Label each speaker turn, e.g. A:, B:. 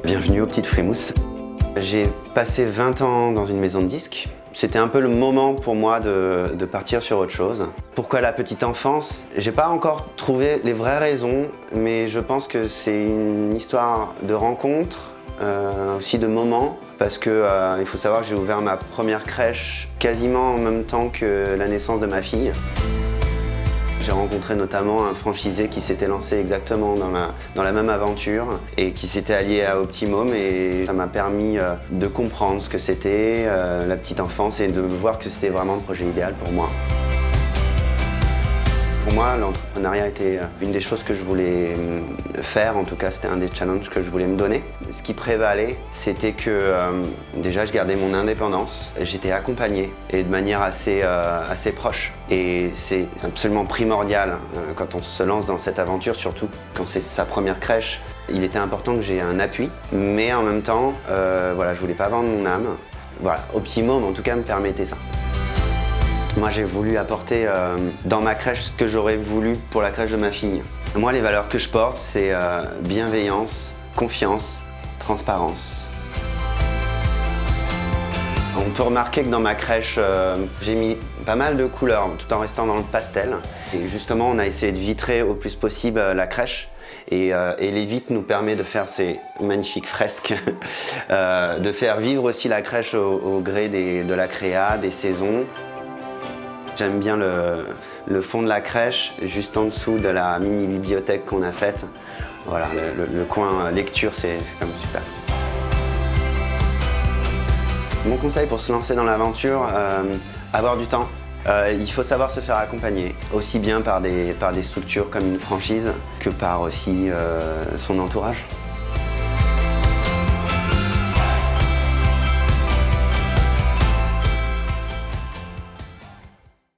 A: Bienvenue aux Petites Frémousses. J'ai passé 20 ans dans une maison de disques. C'était un peu le moment pour moi de partir sur autre chose. Pourquoi la petite enfance? J'ai pas encore trouvé les vraies raisons, mais je pense que c'est une histoire de rencontres, aussi de moments, parce que il faut savoir que j'ai ouvert ma première crèche quasiment en même temps que la naissance de ma fille. J'ai rencontré notamment un franchisé qui s'était lancé exactement dans la même aventure et qui s'était allié à Optimum, et ça m'a permis de comprendre ce que c'était la petite enfance et de voir que c'était vraiment le projet idéal pour moi. Pour moi, l'entrepreneuriat était une des choses que je voulais faire, en tout cas c'était un des challenges que je voulais me donner. Ce qui prévalait, c'était que déjà je gardais mon indépendance, j'étais accompagné et de manière assez proche. Et c'est absolument primordial quand on se lance dans cette aventure, surtout quand c'est sa première crèche. Il était important que j'ai un appui, mais en même temps, voilà, je voulais pas vendre mon âme. Voilà, Optimum en tout cas me permettait ça. Moi, j'ai voulu apporter dans ma crèche ce que j'aurais voulu pour la crèche de ma fille. Moi, les valeurs que je porte, c'est bienveillance, confiance, transparence. On peut remarquer que dans ma crèche, j'ai mis pas mal de couleurs tout en restant dans le pastel. Et justement, on a essayé de vitrer au plus possible la crèche. Et les vitres nous permettent de faire ces magnifiques fresques, de faire vivre aussi la crèche au gré de la créa, des saisons. J'aime bien le fond de la crèche, juste en dessous de la mini-bibliothèque qu'on a faite. Voilà, le coin lecture, c'est quand même super. Mon conseil pour se lancer dans l'aventure, avoir du temps. Il faut savoir se faire accompagner, aussi bien par des structures comme une franchise que par aussi son entourage.